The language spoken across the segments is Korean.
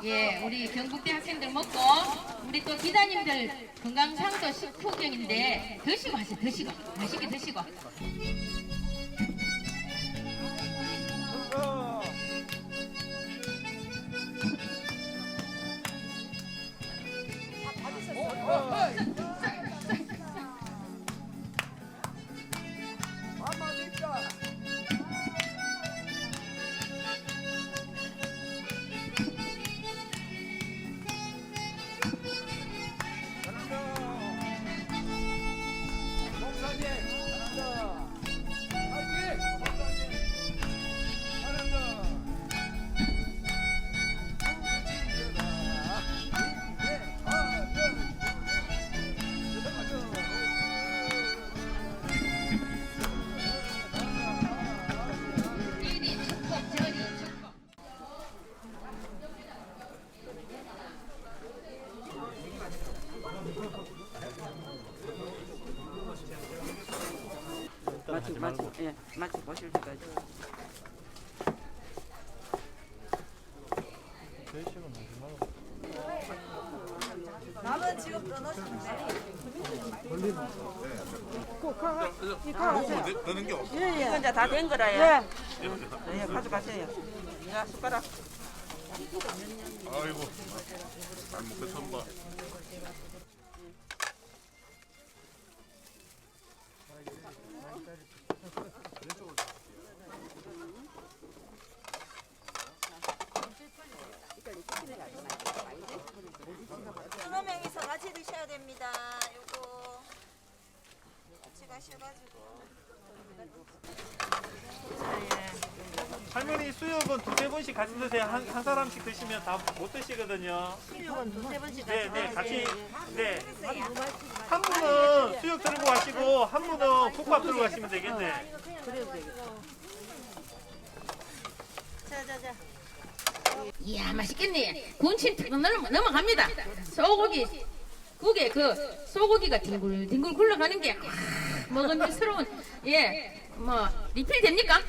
예, 우리 경북대 학생들 먹고 우리 또 기자님들 건강상도 식후경인데 드시고 하세요. 드시고 맛있게 드시고. 마치 보실 때까지. 남은 지금 떠나시면 돼. 넣는 게 없어. 이건 이제 다 된 거라요. 예, 가져가세요. 자, 숟가락. 아이고, 잘 먹겠습니다. 여러 명이서 같이 드셔야 됩니다. 요거 같이 가셔가지고. 할머니 수육은 두세 번씩 같이 드세요. 한 사람씩 드시면 다 못 드시거든요. 수육은 두세 번씩 네, 네, 같이. 네. 드세요. 한 분은 수육 들고 가시고 한 분은 국밥 들고 가시면 되겠네. 자자자. 이야 맛있겠네. 군침 탁 넘어갑니다. 소고기 국에 그 소고기가 뒹굴뒹굴 굴러가는 게 먹음직스러운 뭐 리필 됩니까?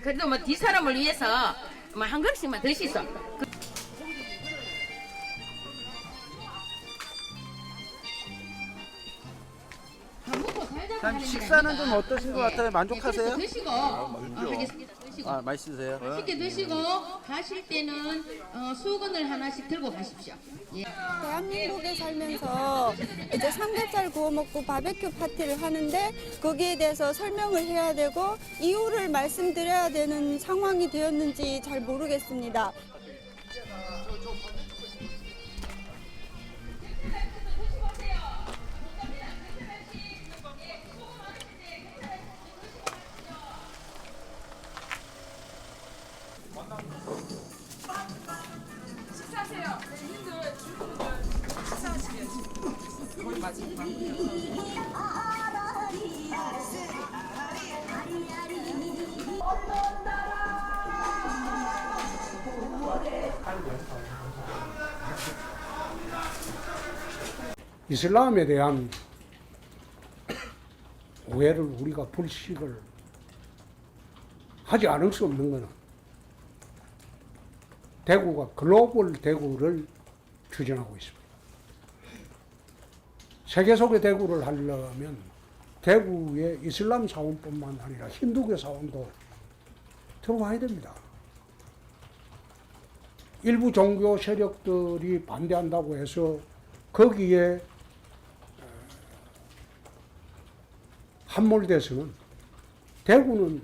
그래도 뭐 뒷사람을 위해서 뭐 한 그릇씩만 드시소. 참 식사는 좀 어떠신 것 같아요? 만족하세요? 드시고 하겠습니다. 드시고 아, 맛있으세요? 맛있게 드시고 가실 때는 수건을 하나씩 들고 가십시오. 예. 대한민국에 살면서 이제 삼겹살 구워 먹고 바베큐 파티를 하는데 거기에 대해서 설명을 해야 되고 이유를 말씀드려야 되는 상황이 되었는지 잘 모르겠습니다. 이슬람에 대한 오해를 우리가 불식을 하지 않을 수 없는 것은 대구가 글로벌 대구를 추진하고 있습니다. 세계 속의 대구를 하려면 대구의 이슬람 사원뿐만 아니라 힌두교 사원도 들어와야 됩니다. 일부 종교 세력들이 반대한다고 해서 거기에 함몰돼서는 대구는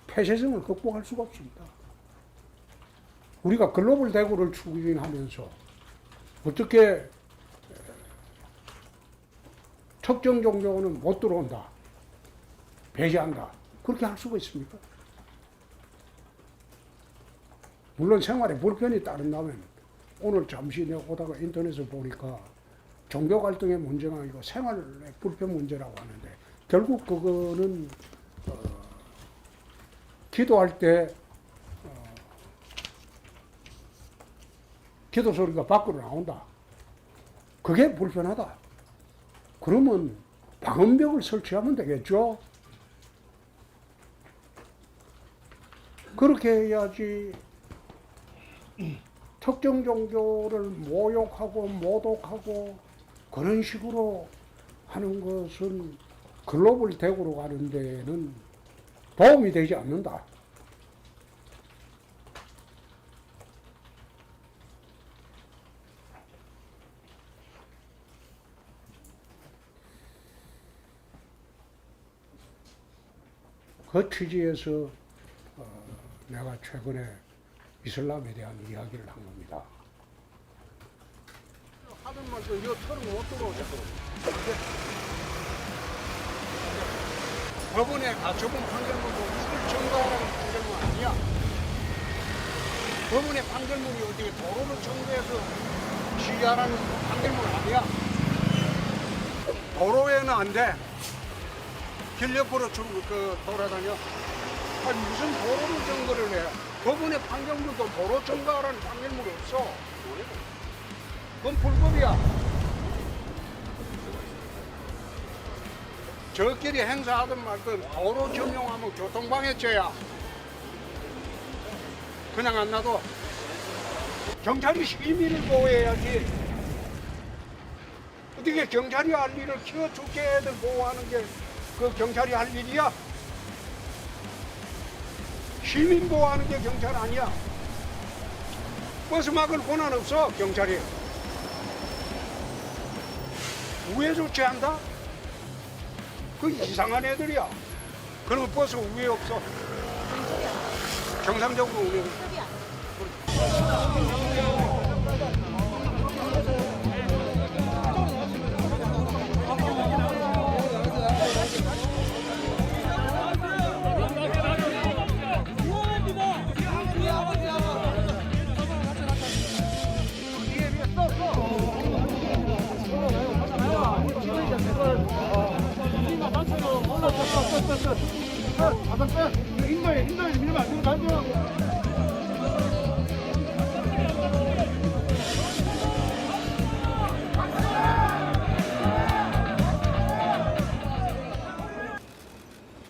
폐쇄성을 극복할 수가 없습니다. 우리가 글로벌 대구를 추진하면서 어떻게 특정 종교는 못 들어온다, 배제한다, 그렇게 할 수가 있습니까? 물론 생활에 불편이 따른다면 오늘 잠시 내가 오다가 인터넷에 보니까 종교 갈등의 문제가 아니고 생활의 불편 문제라고 하는데 결국 그거는 기도할 때 기도 소리가 밖으로 나온다. 그게 불편하다. 그러면 방음벽을 설치하면 되겠죠. 그렇게 해야지 특정 종교를 모욕하고 모독하고 그런 식으로 하는 것은 글로벌 대구로 가는 데에는 도움이 되지 않는다. 그 취지에서 내가 최근에 이슬람에 대한 이야기를 한 겁니다. 하던 말도 이거 털은 못 들어오겠어. 법원에 가처분 판결문도 이걸 청구하라는 판결문 아니야. 법원의 판결문이 어떻게 도로를 청구해서 지휘하라는 판결문 아니야. 도로에는 안 돼. 길 옆으로 돌아다녀. 아니 무슨 도로를 청구를 해. 법원의 판결문도 도로 청구하라는 판결문이 없어. 그건 불법이야. 저끼리 행사하든 말든 도로 점용하면 교통방해죄야. 그냥 안 놔둬. 경찰이 시민을 보호해야지. 어떻게 경찰이 할 일을 키워 죽게 애들 보호하는 게 그 경찰이 할 일이야? 시민 보호하는 게 경찰 아니야. 버스 막을 권한 없어, 경찰이. 우회 조치한다? 그 이상한 애들이야. 그러면 버스 우회 없어. 정상적으로 우회.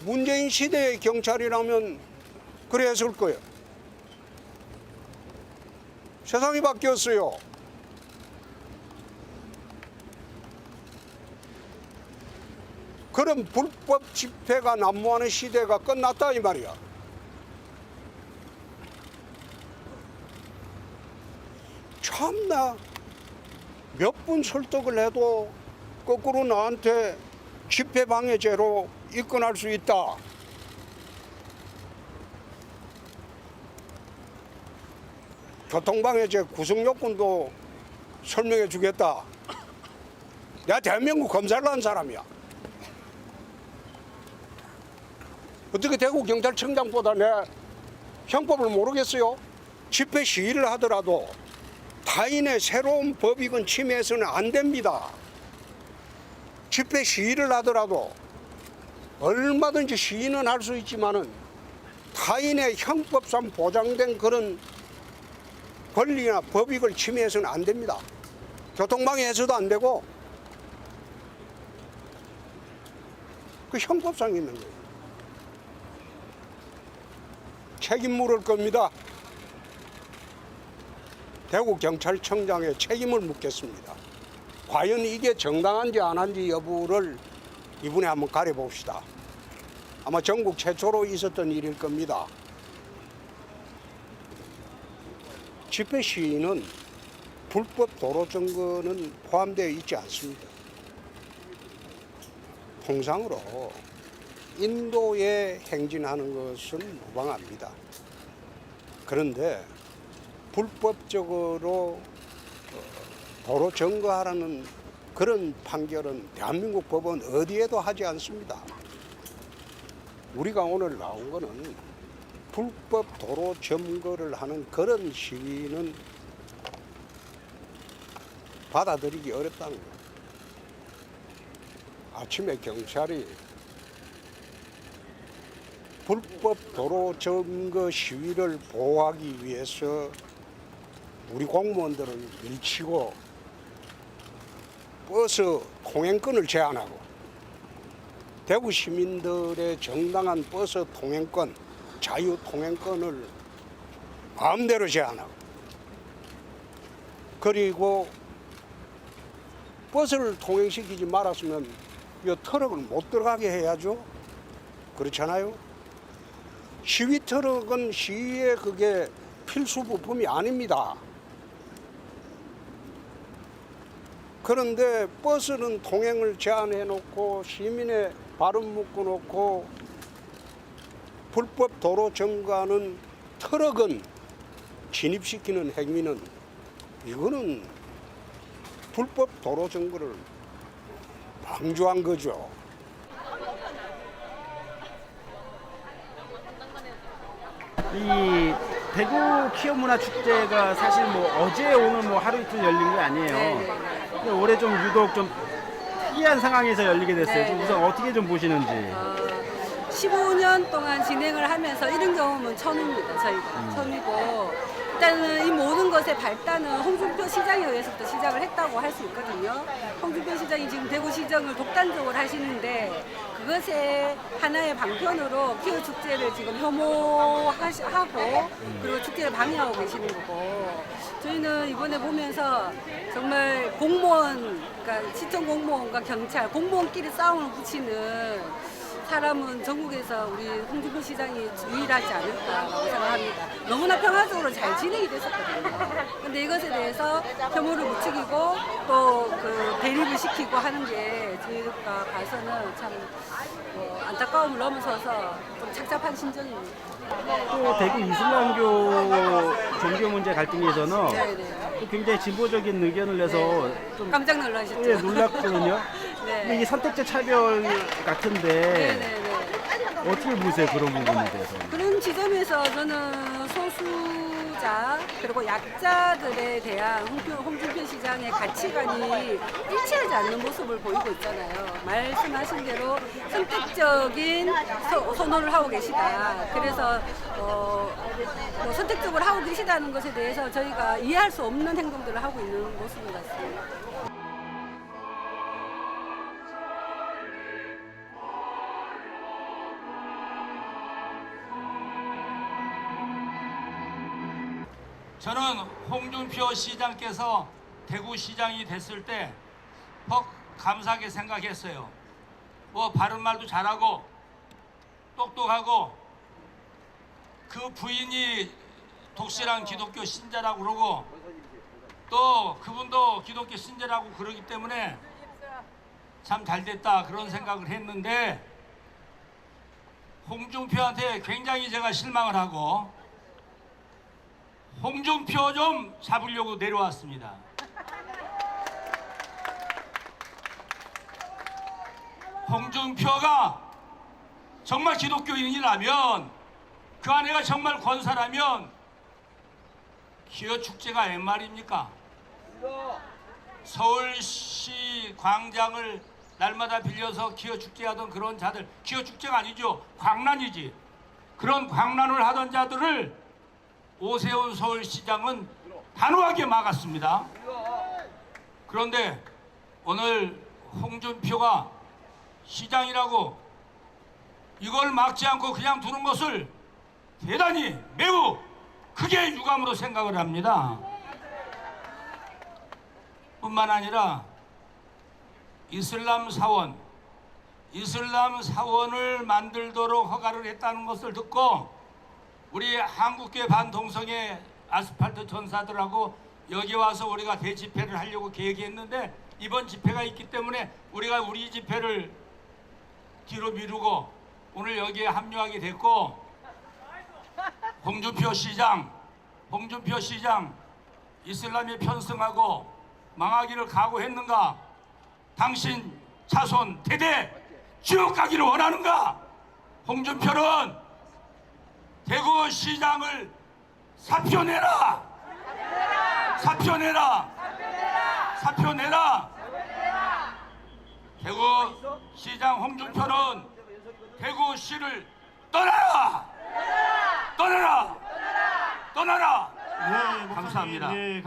문재인 시대의 경찰이라면 그래 했을 거예요. 세상이 바뀌었어요. 그런 불법 집회가 난무하는 시대가 끝났다 이 말이야. 참나 몇 번 설득을 해도 거꾸로 나한테 집회방해죄로 입건할 수 있다. 교통방해죄 구성요건도 설명해 주겠다. 내가 대한민국 검사를 한 사람이야. 어떻게 대구 경찰청장보다 내 형법을 모르겠어요? 집회 시위를 하더라도 타인의 새로운 법익은 침해해서는 안 됩니다. 집회 시위를 하더라도 얼마든지 시위는 할 수 있지만은 타인의 형법상 보장된 그런 권리나 법익을 침해해서는 안 됩니다. 교통방해해서도 안 되고 그 형법상 있는 거예요. 책임 물을 겁니다. 대구경찰청장의 책임을 묻겠습니다. 과연 이게 정당한지 안 한지 여부를 이번에 한번 가려봅시다. 아마 전국 최초로 있었던 일일 겁니다. 집회 시위는 불법 도로 점거는 포함되어 있지 않습니다. 통상으로 인도에 행진하는 것은 무방합니다. 그런데 불법적으로 도로 점거하라는 그런 판결은 대한민국 법원 어디에도 하지 않습니다. 우리가 오늘 나온 거는 불법 도로 점거를 하는 그런 시위는 받아들이기 어렵다는 거예요. 아침에 경찰이 불법 도로 점거 시위를 보호하기 위해서 우리 공무원들을 밀치고 버스 통행권을 제한하고 대구 시민들의 정당한 버스 통행권, 자유 통행권을 마음대로 제한하고, 그리고 버스를 통행시키지 말았으면 이 트럭을 못 들어가게 해야죠. 그렇잖아요. 시위 트럭은 시위의 그게 필수 부품이 아닙니다. 그런데 버스는 통행을 제한해 놓고 시민의 발을 묶어 놓고 불법 도로 점거하는 트럭은 진입시키는 행위는 이거는 불법 도로 점거를 방조한 거죠. 이 대구 키어문화축제가 사실 뭐 어제 오늘 뭐 하루 이틀 열린 게 아니에요. 근데 올해 좀 유독 좀 특이한 상황에서 열리게 됐어요. 좀 우선 어떻게 좀 보시는지. 15년 동안 진행을 하면서 이런 경험은 처음입니다. 저희가 처음이고, 일단은 이 모든 것의 발단은 홍준표 시장에 의해서부터 시작을 했다고 할 수 있거든요. 홍준표 시장이 지금 대구시정을 독단적으로 하시는데, 그것의 하나의 방편으로 키어 축제를 지금 혐오하고 그리고 축제를 방해하고 계시는 거고, 저희는 이번에 보면서 정말 공무원, 그러니까 시청 공무원과 경찰, 공무원끼리 싸움을 붙이는 사람은 전국에서 우리 홍준표 시장이 유일하지 않을까라고 생각합니다. 너무나 평화적으로 잘 진행이 됐었거든요. 근데 이것에 대해서 혐오를 부추기고 또 그 대립을 시키고 하는 게 저희가 봐서는 참 안타까움을 넘어서서 좀 착잡한 심정입니다. 또 대구 이슬람교 종교 문제 갈등에서는 또 굉장히 진보적인 의견을 내서 좀 깜짝 놀라셨죠? 예, 놀랐거든요. 네. 근데 이게 선택적 차별 같은데 어떻게 보세요, 그런 부분에 대해서? 그런 지점에서 저는 소수자 그리고 약자들에 대한 홍준표 시장의 가치관이 일치하지 않는 모습을 보이고 있잖아요. 말씀하신 대로 선택적인 선호를 하고 계시다. 그래서 뭐 선택적으로 하고 계시다는 것에 대해서 저희가 이해할 수 없는 행동들을 하고 있는 모습인 것 같습니다. 저는 홍준표 시장께서 대구시장이 됐을 때 퍽 감사하게 생각했어요. 뭐 바른말도 잘하고 똑똑하고 그 부인이 독실한 기독교 신자라고 그러고 또 그분도 기독교 신자라고 그러기 때문에 참 잘됐다 그런 생각을 했는데, 홍준표한테 굉장히 제가 실망을 하고 홍준표 좀 잡으려고 내려왔습니다. 홍준표가 정말 기독교인이라면, 그 아내가 정말 권사라면 기어축제가 웬 말입니까? 서울시 광장을 날마다 빌려서 기어축제하던 그런 자들, 기어축제가 아니죠, 광란이지. 그런 광란을 하던 자들을 오세훈 서울시장은 단호하게 막았습니다. 그런데 오늘 홍준표가 시장이라고 이걸 막지 않고 그냥 두는 것을 대단히 매우 크게 유감으로 생각을 합니다. 뿐만 아니라 이슬람 사원을 만들도록 허가를 했다는 것을 듣고 우리 한국계 반동성애 아스팔트 전사들하고 여기 와서 우리가 대집회를 하려고 계획했는데, 이번 집회가 있기 때문에 우리가 우리 집회를 뒤로 미루고 오늘 여기에 합류하게 됐고, 홍준표 시장 이슬람에 편승하고 망하기를 각오했는가? 당신 자손 대대 지옥 가기를 원하는가? 홍준표는 대구시장을 사표내라! 대구시장 홍준표는 대구시를 떠나라! 네, 감사합니다. 네.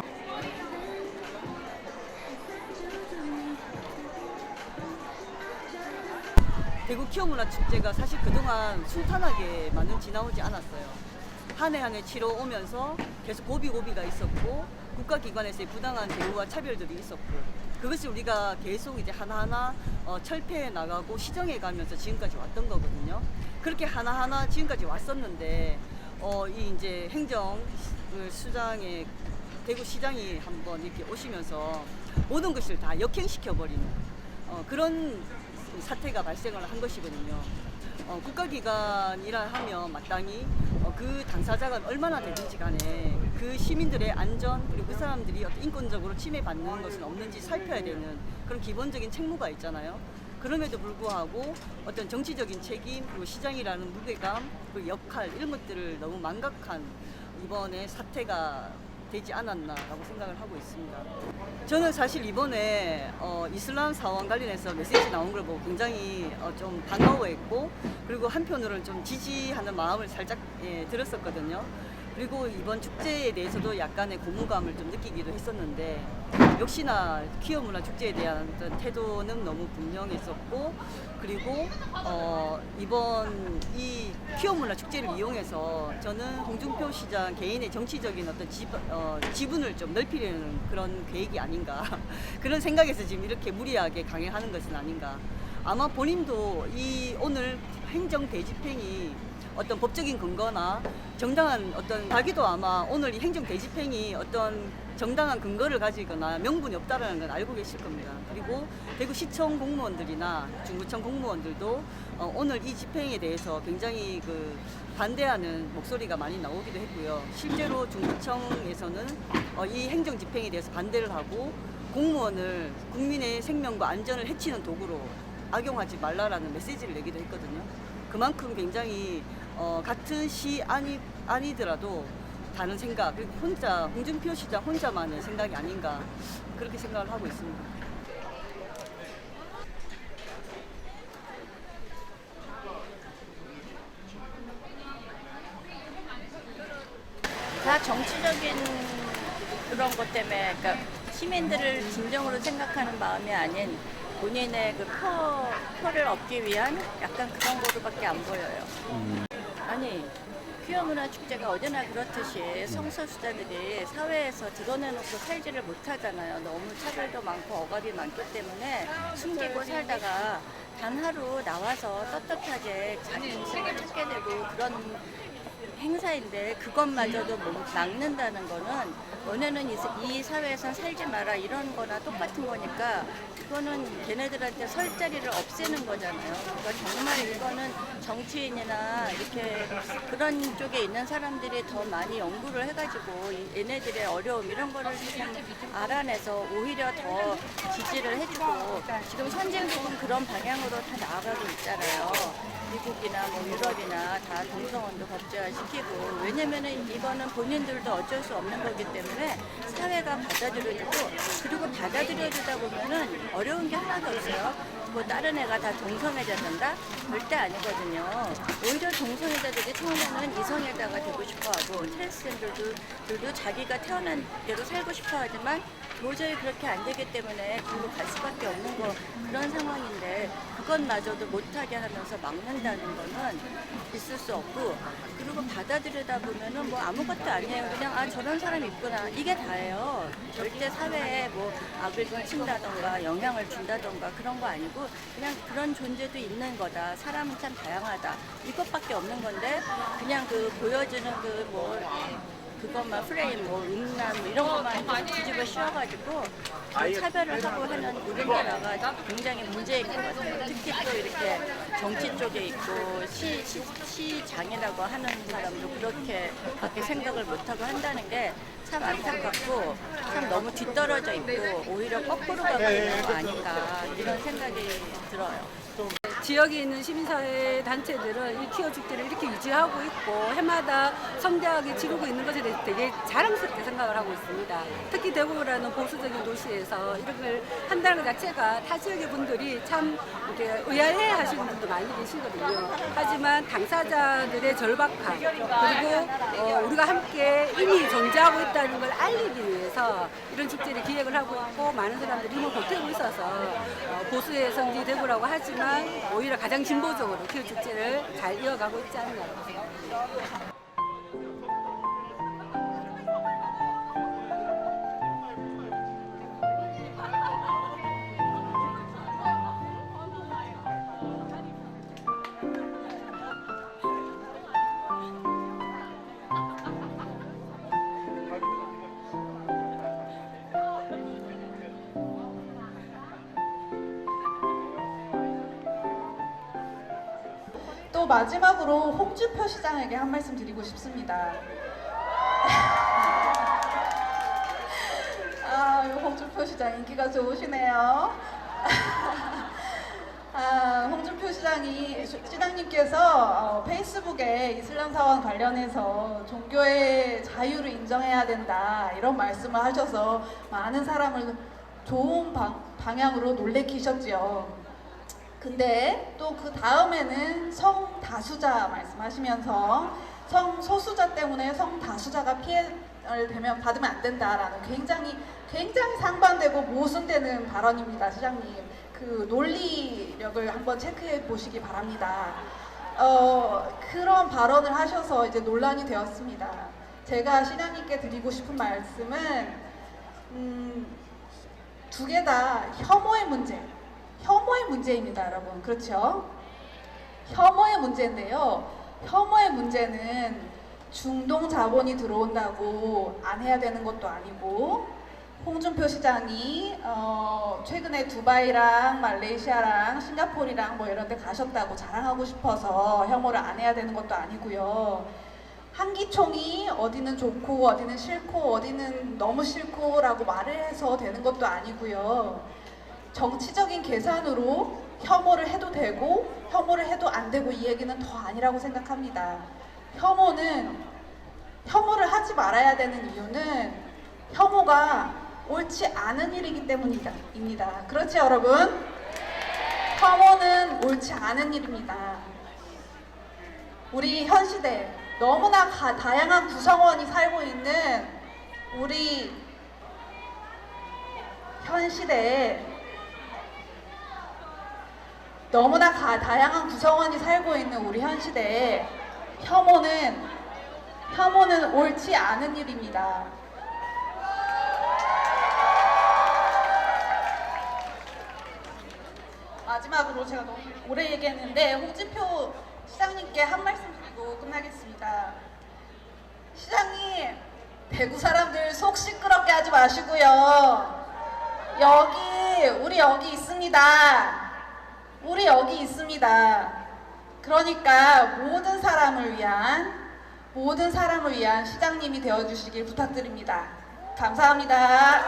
대구 키오문화축제가 사실 그동안 순탄하게 많은 지나오지 않았어요. 한 해 한 해 치러 오면서 계속 고비고비가 있었고 국가기관에서의 부당한 대우와 차별들이 있었고 그것이 우리가 계속 이제 하나하나 철폐해 나가고 시정해 가면서 지금까지 왔던 거거든요. 그렇게 하나하나 지금까지 왔었는데 이 이제 행정수장의 대구 시장이 한번 이렇게 오시면서 모든 것을 다 역행시켜버리는 그런 사태가 발생을 한 것이거든요. 국가기관이라 하면 마땅히 그 당사자가 얼마나 되든지 간에 그 시민들의 안전 그리고 그 사람들이 어떤 인권적으로 침해받는 것은 없는지 살펴야 되는 그런 기본적인 책무가 있잖아요. 그럼에도 불구하고 어떤 정치적인 책임 그리고 시장이라는 무게감 그리고 역할 이런 것들을 너무 망각한 이번에 사태가 되지 않았나라고 생각을 하고 있습니다. 저는 사실 이번에 이슬람 사원 관련해서 메시지 나온 걸 보고 굉장히 좀 반가워했고 그리고 한편으로는 좀 지지하는 마음을 살짝 들었었거든요. 그리고 이번 축제에 대해서도 약간의 고무감을 좀 느끼기도 했었는데 역시나 키오문화축제에 대한 어떤 태도는 너무 분명했었고 그리고 이번 이 키오문화축제를 이용해서 저는 홍준표 시장 개인의 정치적인 어떤 지분을 좀 넓히려는 그런 계획이 아닌가 그런 생각에서 지금 이렇게 무리하게 강행하는 것은 아닌가. 아마 본인도 이 오늘 행정 대집행이 어떤 법적인 근거나 정당한 어떤 자기도 아마 오늘 이 행정 대집행이 어떤 정당한 근거를 가지거나 명분이 없다라는 건 알고 계실 겁니다. 그리고 대구시청 공무원들이나 중구청 공무원들도 오늘 이 집행에 대해서 굉장히 반대하는 목소리가 많이 나오기도 했고요. 실제로 중구청에서는 이 행정 집행에 대해서 반대를 하고 공무원을 국민의 생명과 안전을 해치는 도구로 악용하지 말라라는 메시지를 내기도 했거든요. 그만큼 굉장히 같은 시 아니더라도 다른 생각 그리고 혼자 홍준표 시장 혼자만의 생각이 아닌가 그렇게 생각을 하고 있습니다. 다 정치적인 그런 것 때문에 그러니까 시민들을 진정으로 생각하는 마음이 아닌 본인의 표를 얻기 위한 약간 그런 거로밖에 안 보여요. 아니 키오문화축제가 어제나 그렇듯이 성소수자들이 사회에서 드러내놓고 살지를 못하잖아요. 너무 차별도 많고 억압이 많기 때문에 숨기고 살다가 단 하루 나와서 떳떳하게 자기 인생을 찾게 되고 그런 행사인데 그것마저도 막는다는 거는 너네는 이 사회에선 살지 마라 이런 거나 똑같은 거니까 그거는 걔네들한테 설 자리를 없애는 거잖아요. 그러니까 정말 이거는 정치인이나 이렇게 그런 쪽에 있는 사람들이 더 많이 연구를 해가지고 얘네들의 어려움 이런 거를 좀 알아내서 오히려 더 지지를 해주고 지금 선진국은 그런 방향으로 다 나아가고 있잖아요. 미국이나 유럽이나 다 동성혼도 법제화시키고 왜냐면은 이거는 본인들도 어쩔 수 없는 거기 때문에 사회가 받아들여주고 그리고 받아들여주다 보면은 어려운 게 하나도 없어요. 뭐 다른 애가 다 동성애자 된다? 절대 아니거든요. 오히려 동성애자들이 처음에는 이성애자가 되고 싶어하고 트랜스젠더들도 자기가 태어난 대로 살고 싶어하지만 도저히 그렇게 안 되기 때문에 그로 갈 수밖에 없는 그런 상황인데 그것마저도 못하게 하면서 막는다는 거는 있을 수 없고 그리고 받아들이다 보면은 뭐 아무것도 아니에요. 그냥 저런 사람이 있구나 이게 다예요. 절대 사회에 뭐 악을 끼친다던가 영향을 준다던가 그런 거 아니고 그냥 그런 존재도 있는 거다. 사람은 참 다양하다. 이것밖에 없는 건데 그냥 보여주는 그것만 프레임 음란 이런 것만 뒤집어 씌워가지고 차별을 하고 하는 우리나라가 굉장히 문제인 것 같아요. 특히 또 이렇게 정치 쪽에 있고 시장이라고 하는 사람도 그렇게밖에 생각을 못하고 한다는 게 참 안타깝고 참 너무 뒤떨어져 있고 오히려 거꾸로 가고 있는 거 아닌가 이런 생각이 들어요. 지역에 있는 시민사회 단체들은 이 키오축제를 이렇게 유지하고 있고 해마다 성대하게 지르고 있는 것에 대해서 되게 자랑스럽게 생각을 하고 있습니다. 특히 대구라는 보수적인 도시에서 이런 걸 한다는 것 자체가 타 지역의 분들이 참 이렇게 의아해 하시는 분도 많이 계시거든요. 하지만 당사자들의 절박함 그리고 우리가 함께 이미 존재하고 있다는 걸 알리기 위해서 이런 축제를 기획을 하고 있고 많은 사람들이 힘을 보태고 있어서 보수의 성지 대구라고 하지만 오히려 가장 진보적으로 퀴어 축제를 잘 이어가고 있지 않나라고 생각합니다. 또 마지막으로 홍준표 시장에게 한 말씀 드리고 싶습니다. 홍준표 시장 인기가 좋으시네요. 홍준표 시장님께서 페이스북에 이슬람 사원 관련해서 종교의 자유를 인정해야 된다 이런 말씀을 하셔서 많은 사람을 좋은 방향으로 놀래키셨지요. 근데 또 그 다음에는 성다수자 말씀하시면서 성소수자 때문에 성다수자가 피해를 받으면 안 된다라는 굉장히 상반되고 모순되는 발언입니다, 시장님. 그 논리력을 한번 체크해 보시기 바랍니다. 그런 발언을 하셔서 이제 논란이 되었습니다. 제가 시장님께 드리고 싶은 말씀은 두 개 다 혐오의 문제입니다, 여러분. 그렇죠? 혐오의 문제인데요. 혐오의 문제는 중동 자본이 들어온다고 안 해야 되는 것도 아니고, 홍준표 시장이 최근에 두바이랑 말레이시아랑 싱가포르랑 뭐 이런 데 가셨다고 자랑하고 싶어서 혐오를 안 해야 되는 것도 아니고요. 한기총이 어디는 좋고 어디는 싫고 어디는 너무 싫고 라고 말을 해서 되는 것도 아니고요. 정치적인 계산으로 혐오를 해도 되고 혐오를 해도 안 되고 이 얘기는 더 아니라고 생각합니다. 혐오를 하지 말아야 되는 이유는 혐오가 옳지 않은 일이기 때문입니다. 그렇지, 여러분? 혐오는 옳지 않은 일입니다. 우리 현 시대 너무나 다양한 구성원이 살고 있는 우리 현 시대에 너무나 다양한 구성원이 살고 있는 우리 현 시대에 혐오는 옳지 않은 일입니다. 마지막으로 제가 너무 오래 얘기했는데 홍준표 시장님께 한 말씀 드리고 끝나겠습니다. 시장님, 대구 사람들 속 시끄럽게 하지 마시고요. 우리 여기 있습니다. 우리 여기 있습니다. 그러니까 모든 사람을 위한 시장님이 되어주시길 부탁드립니다. 감사합니다.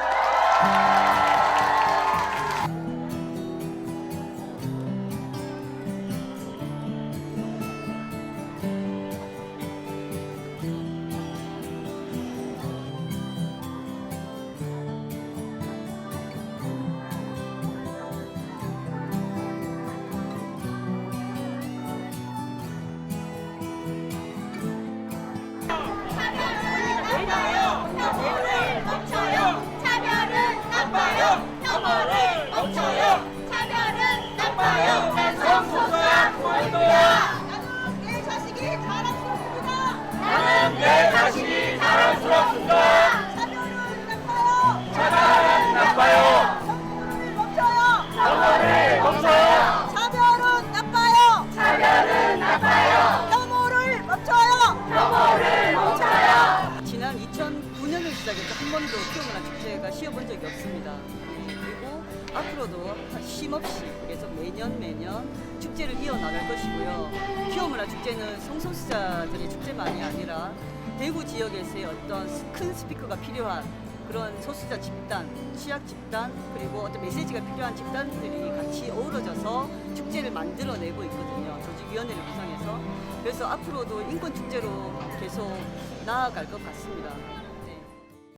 내 자식이 자랑스럽습니다. 차별은 나빠요. 혐오를 멈춰요. 차별은 나빠요. 차별은 나빠요. 혐오를 멈춰요. 지난 2009년을 시작해서 한 번도 퀴어문화 축제가 쉬어본 적이 없습니다. 그리고 앞으로도 쉼없이 그래서 매년 축제를 이어나갈 것이고요. 퀴어문화 축제는 성소수자들의 축제만이 아니라 대구 지역에서의 어떤 큰 스피커가 필요한 그런 소수자 집단, 취약 집단, 그리고 어떤 메시지가 필요한 집단들이 같이 어우러져서 축제를 만들어내고 있거든요. 조직위원회를 구성해서. 그래서 앞으로도 인권축제로 계속 나아갈 것 같습니다.